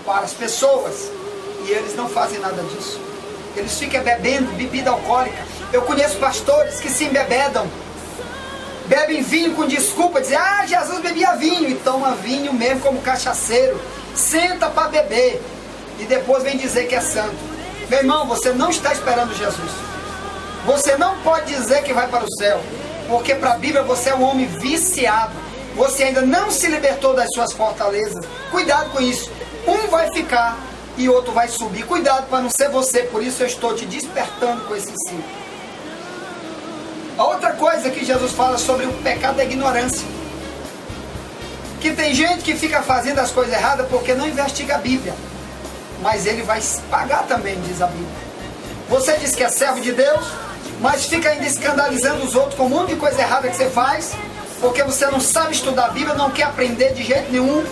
para as pessoas. E eles não fazem nada disso. Eles ficam bebendo bebida alcoólica. Eu conheço pastores que se embebedam. Bebem vinho com desculpa, dizem, Jesus bebia vinho. E toma vinho mesmo como cachaceiro. Senta para beber. E depois vem dizer que é santo. Meu irmão, você não está esperando Jesus. Você não pode dizer que vai para o céu. Porque para a Bíblia você é um homem viciado. Você ainda não se libertou das suas fortalezas. Cuidado com isso. Um vai ficar e outro vai subir. Cuidado para não ser você. Por isso eu estou te despertando com esse ensino. A outra coisa que Jesus fala sobre o pecado da ignorância. Que tem gente que fica fazendo as coisas erradas porque não investiga a Bíblia. Mas ele vai pagar também, diz a Bíblia. Você diz que é servo de Deus, mas fica ainda escandalizando os outros com um monte de coisa errada que você faz, porque você não sabe estudar a Bíblia, não quer aprender de jeito nenhum.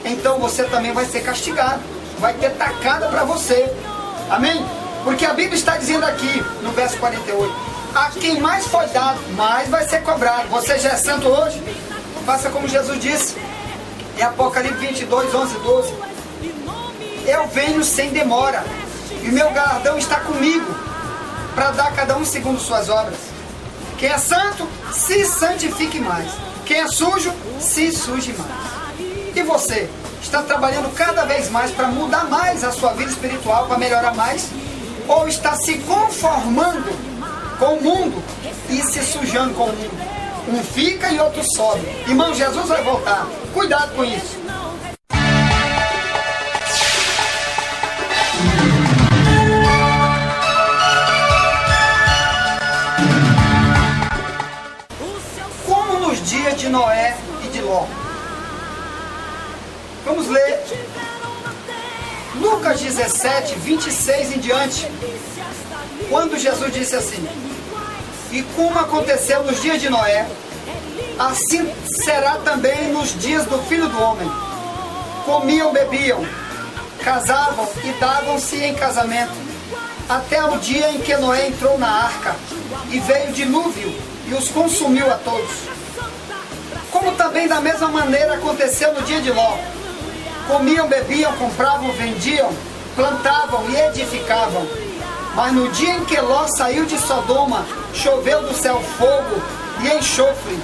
Então você também vai ser castigado. Vai ter tacada para você. Amém? Porque a Bíblia está dizendo aqui, no verso 48, a quem mais foi dado, mais vai ser cobrado. Você já é santo hoje? Faça como Jesus disse. Em Apocalipse 22, 11, 12. Eu venho sem demora, e meu galardão está comigo, para dar a cada um segundo suas obras. Quem é santo, se santifique mais. Quem é sujo, se suje mais. E você? Está trabalhando cada vez mais para mudar mais a sua vida espiritual, para melhorar mais? Ou está se conformando com o mundo e se sujando com o mundo? Um fica e outro sobe. Irmão, Jesus vai voltar. Cuidado com isso. Como nos dias de Noé e de Ló. Vamos ler Lucas 17, 26 em diante. Quando Jesus disse assim: e como aconteceu nos dias de Noé, assim será também nos dias do Filho do Homem. Comiam, bebiam, casavam e davam-se em casamento, até o dia em que Noé entrou na arca, e veio o dilúvio e os consumiu a todos. Como também da mesma maneira aconteceu no dia de Ló. Comiam, bebiam, compravam, vendiam, plantavam e edificavam. Mas no dia em que Ló saiu de Sodoma, choveu do céu fogo e enxofre,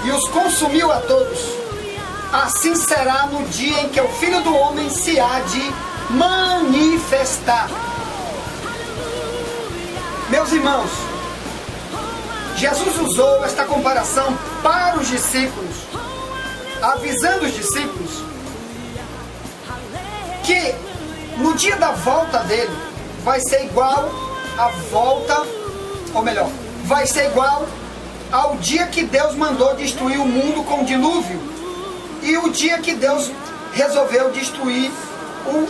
e os consumiu a todos. Assim será no dia em que o Filho do Homem se há de manifestar. Meus irmãos, Jesus usou esta comparação para os discípulos, avisando os discípulos que no dia da volta dele vai ser igual à volta, ou melhor, vai ser igual ao dia que Deus mandou destruir o mundo com o dilúvio e o dia que Deus resolveu destruir um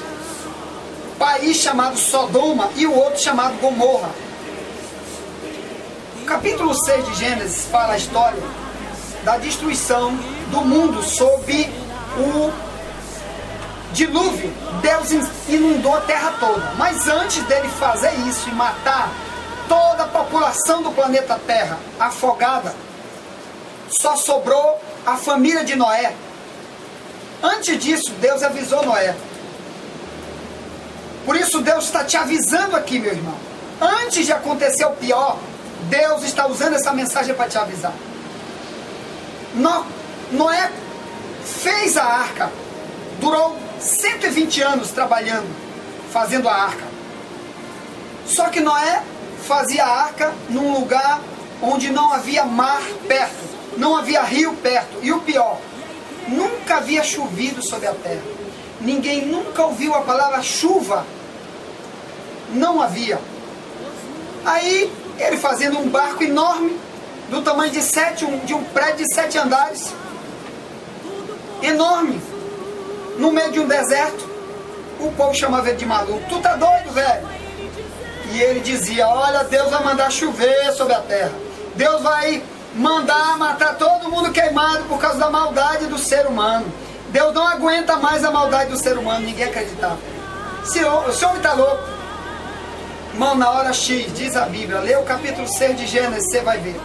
país chamado Sodoma e o outro chamado Gomorra. O capítulo 6 de Gênesis fala a história da destruição do mundo sob o dilúvio. Deus inundou a terra toda, mas antes dele fazer isso e matar toda a população do planeta Terra afogada, só sobrou a família de Noé. Antes disso, Deus avisou Noé. Por isso Deus está te avisando aqui, meu irmão. Antes de acontecer o pior, Deus está usando essa mensagem para te avisar. Noé fez a arca, durou 120 anos trabalhando, fazendo a arca. Só que Noé fazia a arca num lugar onde não havia mar perto, não havia rio perto. E o pior, nunca havia chovido sobre a terra. Ninguém nunca ouviu a palavra chuva. Não havia. Aí, ele fazendo um barco enorme, do tamanho de um prédio de 7 andares, enorme, no meio de um deserto. O povo chamava ele de maluco. Tu tá doido, velho? E ele dizia: olha, Deus vai mandar chover sobre a terra. Deus vai mandar matar todo mundo queimado por causa da maldade do ser humano. Deus não aguenta mais a maldade do ser humano. Ninguém acreditava. O senhor está louco. Irmão, na hora X, diz a Bíblia, lê o capítulo 6 de Gênesis, você vai ver.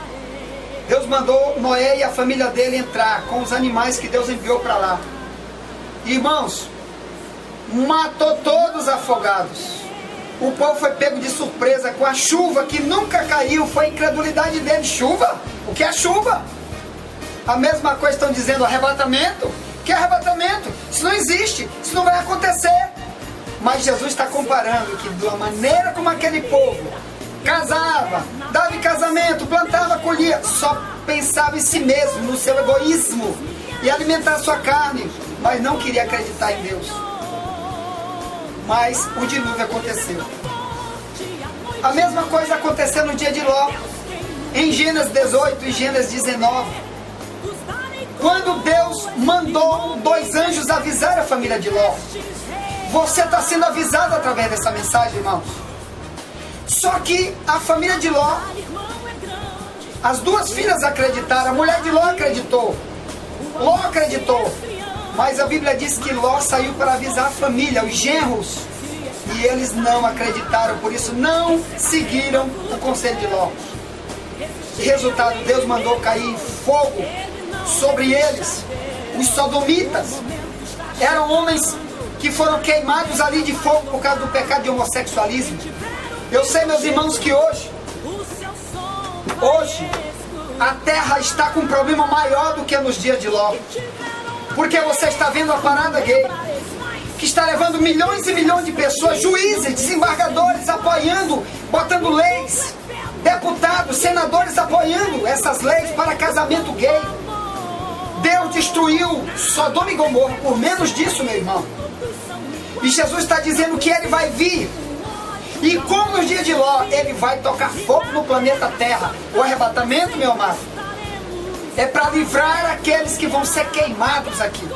Deus mandou Noé e a família dele entrar com os animais que Deus enviou para lá. Irmãos, matou todos afogados. O povo foi pego de surpresa com a chuva que nunca caiu. Foi a incredulidade dele. Chuva? O que é chuva? A mesma coisa estão dizendo arrebatamento. O que é arrebatamento? Isso não existe, isso não vai acontecer. Mas Jesus está comparando que da maneira como aquele povo casava, dava em casamento, plantava, colhia, só pensava em si mesmo, no seu egoísmo, e alimentar a sua carne, mas não queria acreditar em Deus. Mas o dilúvio aconteceu. A mesma coisa aconteceu no dia de Ló, em Gênesis 18 e Gênesis 19, quando Deus mandou 2 anjos avisar a família de Ló. Você está sendo avisado através dessa mensagem, irmãos. Só que a família de Ló, as 2 filhas acreditaram, a mulher de Ló acreditou, mas a Bíblia diz que Ló saiu para avisar a família, os genros, e eles não acreditaram, por isso não seguiram o conselho de Ló. Resultado, Deus mandou cair fogo sobre eles. Os sodomitas eram homens que foram queimados ali de fogo por causa do pecado de homossexualismo. Eu sei, meus irmãos, que hoje a terra está com um problema maior do que nos dias de Ló, porque você está vendo a parada gay, que está levando milhões e milhões de pessoas, juízes, desembargadores apoiando, botando leis, deputados, senadores apoiando essas leis para casamento gay. Deus destruiu Sodoma e Gomorra por menos disso, meu irmão. E Jesus está dizendo que Ele vai vir. E como nos dias de Ló, Ele vai tocar fogo no planeta Terra. O arrebatamento, meu amado, é para livrar aqueles que vão ser queimados aqui.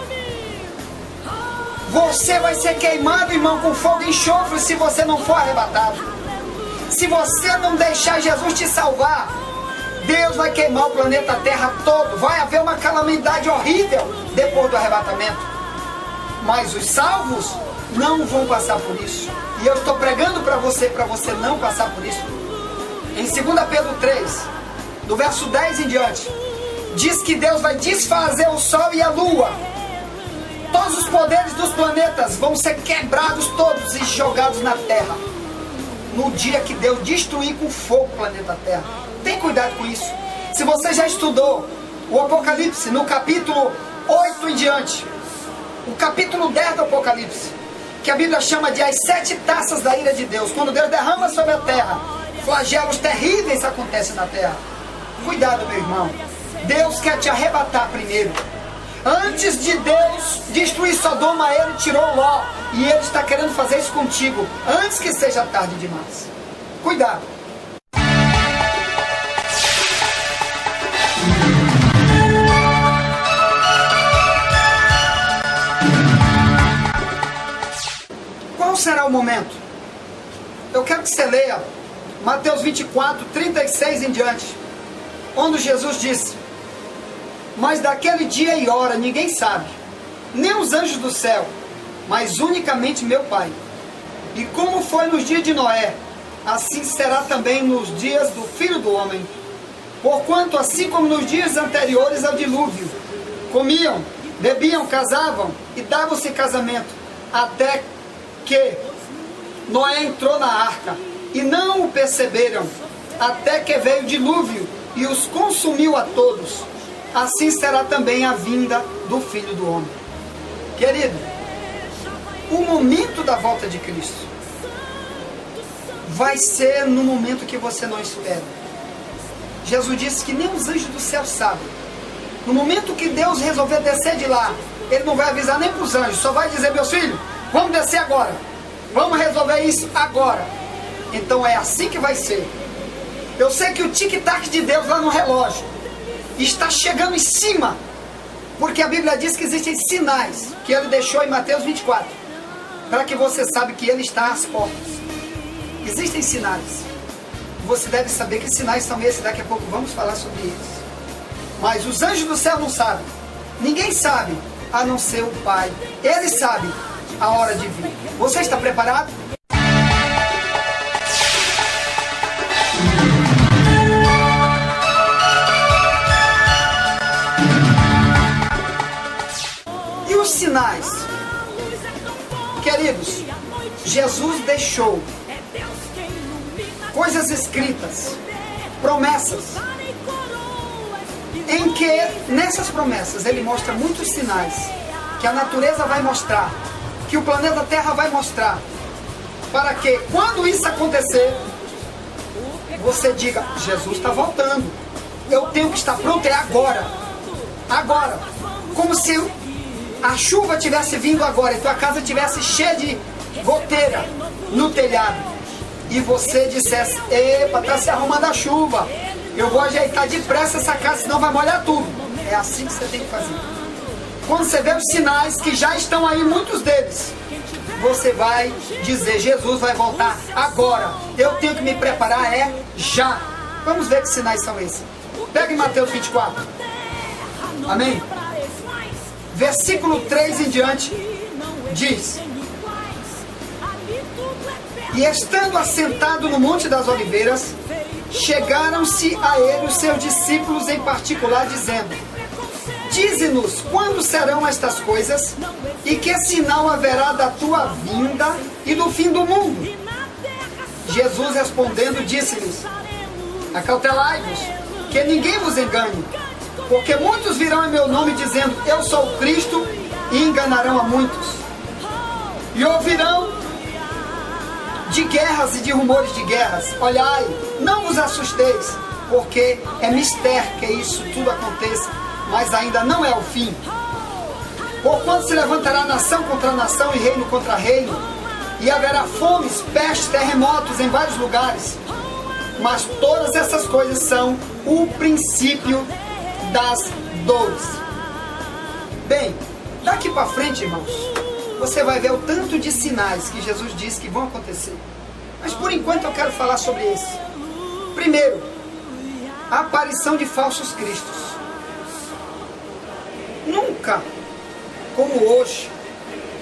Você vai ser queimado, irmão, com fogo e enxofre se você não for arrebatado. Se você não deixar Jesus te salvar, Deus vai queimar o planeta Terra todo. Vai haver uma calamidade horrível depois do arrebatamento. Mas os salvos não vão passar por isso. E eu estou pregando para você não passar por isso. Em 2 Pedro 3, do verso 10 em diante, diz que Deus vai desfazer o sol e a lua. Todos os poderes dos planetas vão ser quebrados todos e jogados na terra, no dia que Deus destruir com fogo o planeta Terra. Tem cuidado com isso. Se você já estudou o Apocalipse, no capítulo 8 em diante, o capítulo 10 do Apocalipse, que a Bíblia chama de as 7 taças da ira de Deus, quando Deus derrama sobre a terra, flagelos terríveis acontecem na terra. Cuidado, meu irmão. Deus quer te arrebatar primeiro. Antes de Deus destruir Sodoma, Ele tirou Ló, e Ele está querendo fazer isso contigo, antes que seja tarde demais. Cuidado. Qual será o momento? Eu quero que você leia Mateus 24, 36 em diante, onde Jesus disse: mas daquele dia e hora ninguém sabe, nem os anjos do céu, mas unicamente meu Pai. E como foi nos dias de Noé, assim será também nos dias do Filho do Homem. Porquanto assim como nos dias anteriores ao dilúvio, comiam, bebiam, casavam e davam-se casamento, até que Noé entrou na arca, e não o perceberam, até que veio o dilúvio e os consumiu a todos. Assim será também a vinda do Filho do Homem. Querido, o momento da volta de Cristo vai ser no momento que você não espera. Jesus disse que nem os anjos do céu sabem. No momento que Deus resolver descer de lá, Ele não vai avisar nem para os anjos, só vai dizer: meus filhos, vamos descer agora, vamos resolver isso agora. Então é assim que vai ser. Eu sei que o tic-tac de Deus lá no relógio está chegando em cima, porque a Bíblia diz que existem sinais que Ele deixou em Mateus 24, para que você saiba que Ele está às portas. Existem sinais. Você deve saber que sinais são esses. Daqui a pouco vamos falar sobre eles. Mas os anjos do céu não sabem. Ninguém sabe, a não ser o Pai. Ele sabe a hora de vir. Você está preparado? E os sinais? Queridos, Jesus deixou coisas escritas, promessas, em que nessas promessas ele mostra muitos sinais que a natureza vai mostrar, que o planeta Terra vai mostrar, para que quando isso acontecer, você diga: Jesus está voltando, eu tenho que estar pronto, é agora, agora, como se a chuva tivesse vindo agora e tua casa tivesse cheia de goteira no telhado, e você dissesse: epa, está se arrumando a chuva, eu vou ajeitar depressa essa casa, senão vai molhar tudo. É assim que você tem que fazer. Quando você vê os sinais, que já estão aí, muitos deles, você vai dizer: Jesus vai voltar agora, eu tenho que me preparar, é já. Vamos ver que sinais são esses. Pega em Mateus 24. Amém? Versículo 3 em diante diz: e estando assentado no Monte das Oliveiras, chegaram-se a ele os seus discípulos em particular, dizendo: dize-nos quando serão estas coisas, e que sinal haverá da tua vinda e do fim do mundo? Jesus respondendo disse-lhes: acautelai-vos, que ninguém vos engane, porque muitos virão em meu nome dizendo: eu sou o Cristo, e enganarão a muitos. E ouvirão de guerras e de rumores de guerras. Olhai, não vos assusteis, porque é mistério que isso tudo aconteça, mas ainda não é o fim. Porquanto se levantará nação contra nação e reino contra reino, e haverá fomes, pestes, terremotos em vários lugares. Mas todas essas coisas são o princípio das dores. Bem, daqui para frente, irmãos, você vai ver o tanto de sinais que Jesus disse que vão acontecer. Mas por enquanto eu quero falar sobre esse. Primeiro, a aparição de falsos cristos. Nunca, como hoje,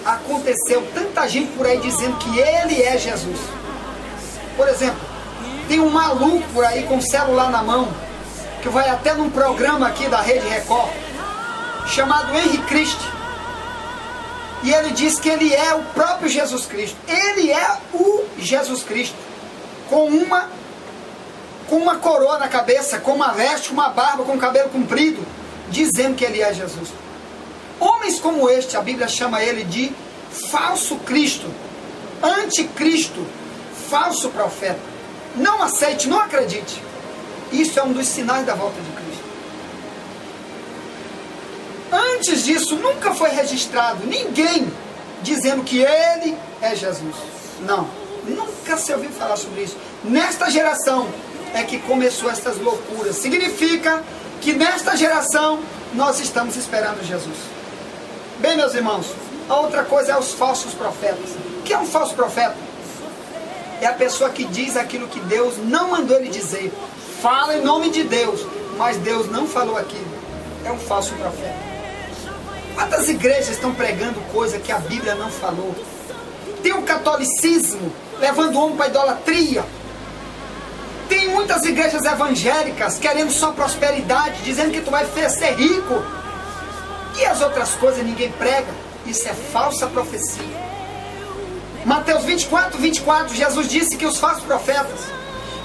aconteceu tanta gente por aí dizendo que ele é Jesus. Por exemplo, tem um maluco por aí com o celular na mão, que vai até num programa aqui da Rede Record, chamado Henri Cristo. E ele diz que ele é o próprio Jesus Cristo. Ele é o Jesus Cristo. Com uma coroa na cabeça, com uma veste, com uma barba, com cabelo comprido, dizendo que ele é Jesus. Homens como este, a Bíblia chama ele de falso Cristo, anticristo, falso profeta. Não aceite, não acredite. Isso é um dos sinais da volta de Cristo. Antes disso, nunca foi registrado ninguém dizendo que ele é Jesus. Não, nunca se ouviu falar sobre isso. Nesta geração é que começou essas loucuras. Significa que nesta geração nós estamos esperando Jesus. Bem, meus irmãos, a outra coisa é os falsos profetas. O que é um falso profeta? É a pessoa que diz aquilo que Deus não mandou ele dizer. Fala em nome de Deus, mas Deus não falou aquilo. É um falso profeta. Quantas igrejas estão pregando coisa que a Bíblia não falou? Tem o catolicismo levando o homem para a idolatria. Tem muitas igrejas evangélicas querendo só prosperidade, dizendo que tu vai ser rico. E as outras coisas ninguém prega. Isso é falsa profecia. Mateus 24, 24, Jesus disse que os falsos profetas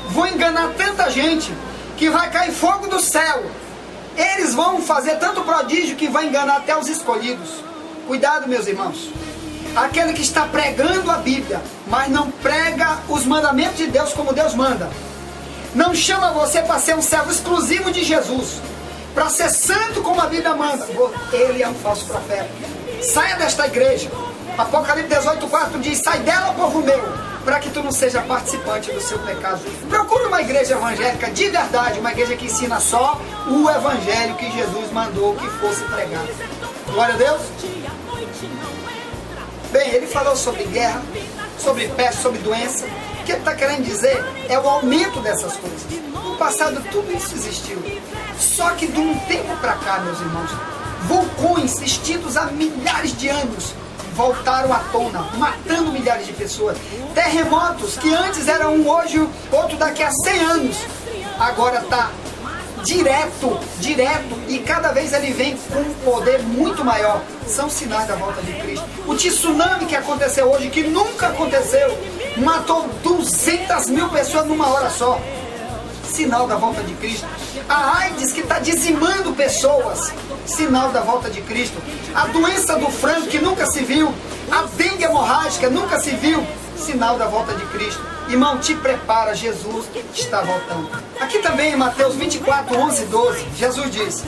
vão enganar tanta gente que vai cair fogo do céu. Eles vão fazer tanto prodígio que vai enganar até os escolhidos. Cuidado, meus irmãos. Aquele que está pregando a Bíblia, mas não prega os mandamentos de Deus como Deus manda. Não chama você para ser um servo exclusivo de Jesus, para ser santo como a Bíblia manda. Ele é um falso profeta. Saia desta igreja. Apocalipse 18:4 diz: sai dela, povo meu, para que tu não seja participante do seu pecado. Procure uma igreja evangélica de verdade, uma igreja que ensina só o evangelho que Jesus mandou que fosse pregado. Glória a Deus. Bem, ele falou sobre guerra, sobre peste, sobre doença. O que ele está querendo dizer é o aumento dessas coisas. No passado tudo isso existiu. Só que de um tempo para cá, meus irmãos, vulcões extintos há milhares de anos voltaram à tona, matando milhares de pessoas. Terremotos que antes eram um hoje, outro daqui a 100 anos, agora está direto, e cada vez ele vem com um poder muito maior. São sinais da volta de Cristo. O tsunami que aconteceu hoje, que nunca aconteceu, matou 200 mil pessoas numa hora só. Sinal da volta de Cristo. A AIDS que está dizimando pessoas, sinal da volta de Cristo. A doença do frango que nunca se viu, a dengue hemorrágica nunca se viu, sinal da volta de Cristo. Irmão, te prepara, Jesus está voltando. Aqui também em Mateus 24, 11 e 12, Jesus diz: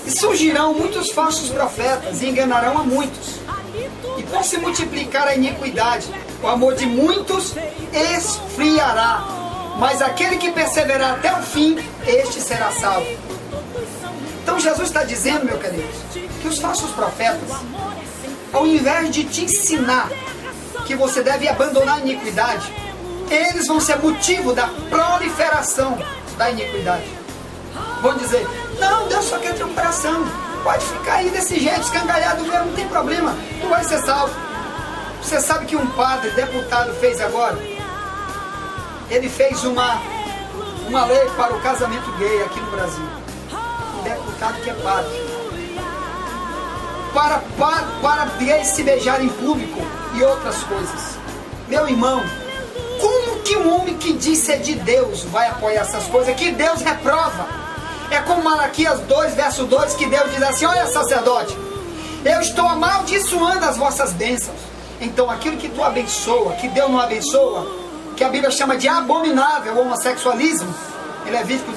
e surgirão muitos falsos profetas e enganarão a muitos. E por se multiplicar a iniquidade, o amor de muitos esfriará. Mas aquele que perseverar até o fim, este será salvo. Então Jesus está dizendo, meu querido, que os falsos profetas, ao invés de te ensinar que você deve abandonar a iniquidade, eles vão ser motivo da proliferação da iniquidade. Vão dizer: não, Deus só quer teu coração, pode ficar aí desse jeito, escangalhado mesmo, não tem problema, tu vai ser salvo. Você sabe que um padre, deputado, fez agora? Ele fez uma lei para o casamento gay aqui no Brasil. Um deputado que é padre. Para gays se beijarem em público e outras coisas. Meu irmão, como que um homem que diz ser de Deus vai apoiar essas coisas que Deus reprova? É como Malaquias 2, verso 2, que Deus diz assim: olha, sacerdote, eu estou amaldiçoando as vossas bênçãos. Então aquilo que tu abençoa, que Deus não abençoa, que a Bíblia chama de abominável, o homossexualismo, em Levítico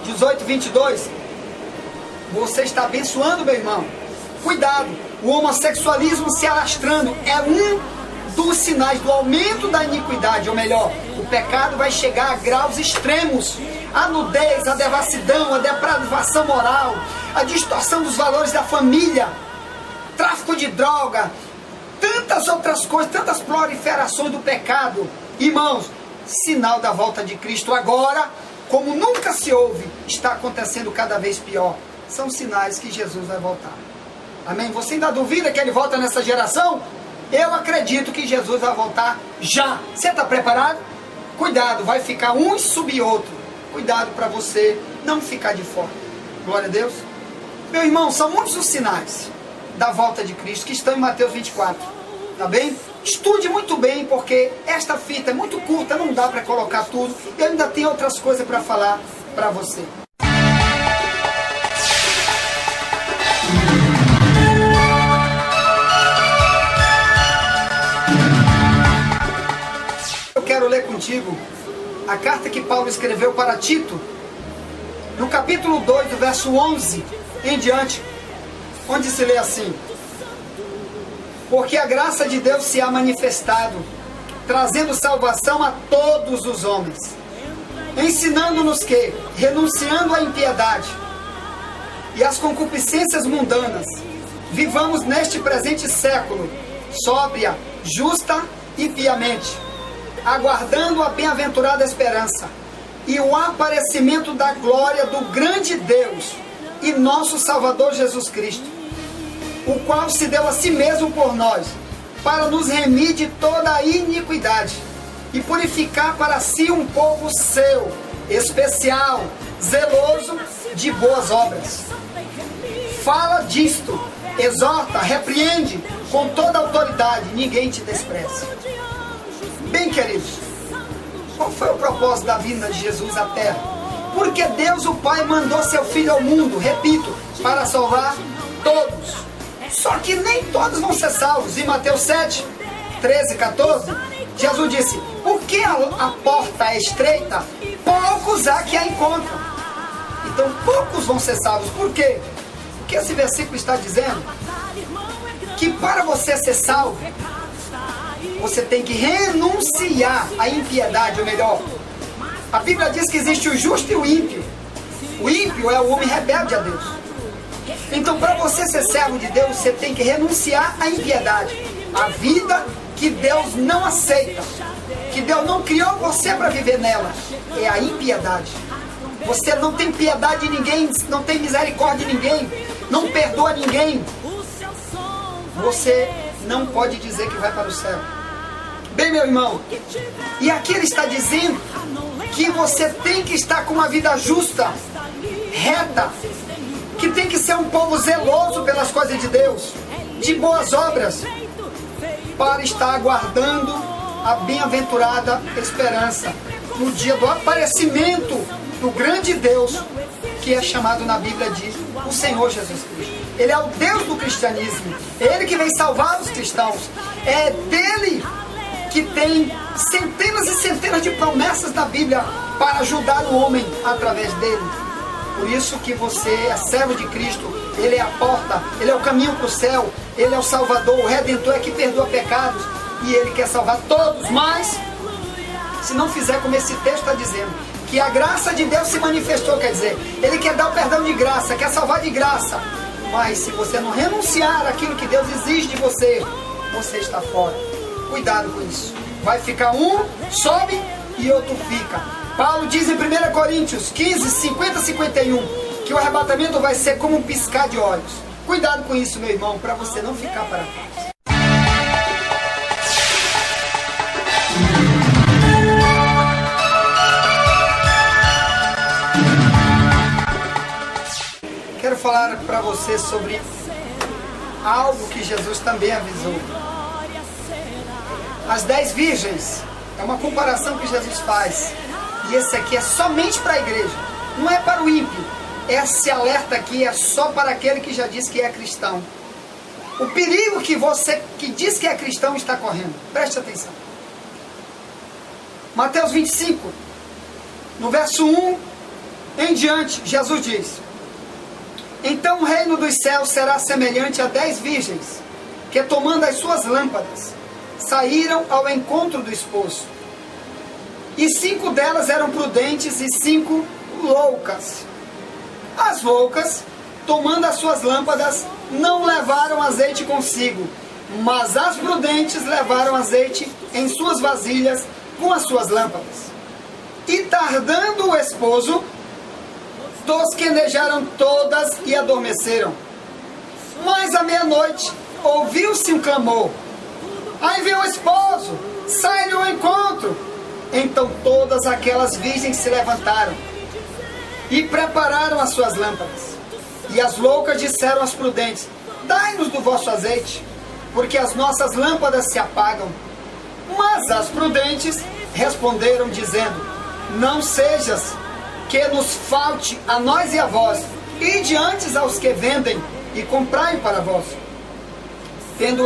18, 22, você está abençoando, meu irmão. Cuidado, o homossexualismo se alastrando é um dos sinais do aumento da iniquidade, ou melhor, o pecado vai chegar a graus extremos. A nudez, a devassidão, a depravação moral, a distorção dos valores da família, tráfico de droga, tantas outras coisas, tantas proliferações do pecado. Irmãos, sinal da volta de Cristo agora, como nunca se houve, está acontecendo cada vez pior. São sinais que Jesus vai voltar. Amém? Você ainda duvida que ele volta nessa geração? Eu acredito que Jesus vai voltar já. Você está preparado? Cuidado, vai ficar um sub outro. Cuidado para você não ficar de fora. Glória a Deus. Meu irmão, são muitos os sinais da volta de Cristo que estão em Mateus 24. Tá bem? Estude muito bem, porque esta fita é muito curta, não dá para colocar tudo. Eu ainda tenho outras coisas para falar para você. Eu quero ler contigo a carta que Paulo escreveu para Tito, no capítulo 2, do verso 11 em diante, onde se lê assim: porque a graça de Deus se há manifestado, trazendo salvação a todos os homens, ensinando-nos que, renunciando à impiedade e às concupiscências mundanas, vivamos neste presente século, sóbria, justa e piamente, aguardando a bem-aventurada esperança e o aparecimento da glória do grande Deus e nosso Salvador Jesus Cristo, o qual se deu a si mesmo por nós, para nos remir de toda a iniquidade e purificar para si um povo seu, especial, zeloso de boas obras. Fala disto, exorta, repreende com toda a autoridade, ninguém te despreze. Bem, queridos, qual foi o propósito da vinda de Jesus à terra? Porque Deus o Pai mandou seu Filho ao mundo, repito, para salvar todos. Só que nem todos vão ser salvos. Em Mateus 7, 13, 14, Jesus disse: porque a porta é estreita, poucos há que a encontram. Então poucos vão ser salvos. Por quê? Porque esse versículo está dizendo que para você ser salvo, você tem que renunciar à impiedade, ou melhor, a Bíblia diz que existe o justo e o ímpio. O ímpio é o homem rebelde a Deus. Então, para você ser servo de Deus, você tem que renunciar à impiedade, a vida que Deus não aceita, que Deus não criou você para viver nela, é a impiedade. Você não tem piedade de ninguém, não tem misericórdia de ninguém, não perdoa ninguém. Você não pode dizer que vai para o céu. Bem, meu irmão, e aqui ele está dizendo que você tem que estar com uma vida justa, reta, que tem que ser um povo zeloso pelas coisas de Deus, de boas obras. para estar aguardando a bem-aventurada esperança no dia do aparecimento do grande Deus, que é chamado na Bíblia de o Senhor Jesus Cristo. Ele é o Deus do cristianismo, é Ele que vem salvar os cristãos, é dele que tem centenas e centenas de promessas na Bíblia para ajudar o homem através dele. Por isso que você é servo de Cristo, Ele é a porta, Ele é o caminho para o céu, Ele é o Salvador, o Redentor é que perdoa pecados, e Ele quer salvar todos, mas se não fizer como esse texto está dizendo, que a graça de Deus se manifestou, quer dizer, Ele quer dar o perdão de graça, quer salvar de graça, mas se você não renunciar àquilo que Deus exige de você, você está fora. Cuidado com isso. Vai ficar um, sobe e outro fica. Paulo diz em 1 Coríntios 15, 50, 51, que o arrebatamento vai ser como um piscar de olhos. Cuidado com isso, meu irmão, para você não ficar para trás. Quero falar para você sobre algo que Jesus também avisou. As 10 virgens, é uma comparação que Jesus faz. E esse aqui é somente para a igreja, não é para o ímpio. Esse alerta aqui é só para aquele que já diz que é cristão. O perigo que você que diz que é cristão está correndo. Preste atenção. Mateus 25, no verso 1 em diante, Jesus diz: então o reino dos céus será semelhante a 10 virgens, que tomando as suas lâmpadas, saíram ao encontro do esposo. E 5 delas eram prudentes e 5 loucas. As loucas, tomando as suas lâmpadas, não levaram azeite consigo, mas as prudentes levaram azeite em suas vasilhas com as suas lâmpadas. E tardando o esposo, tosquenejaram todas e adormeceram. Mas à meia-noite ouviu-se um clamor: aí vem o esposo, sai-lhe ao encontro. Então todas aquelas virgens se levantaram e prepararam as suas lâmpadas. E as loucas disseram às prudentes: dai-nos do vosso azeite, porque as nossas lâmpadas se apagam. Mas as prudentes responderam dizendo: não sejas que nos falte a nós e a vós, ide antes aos que vendem e comprai para vós. Tendo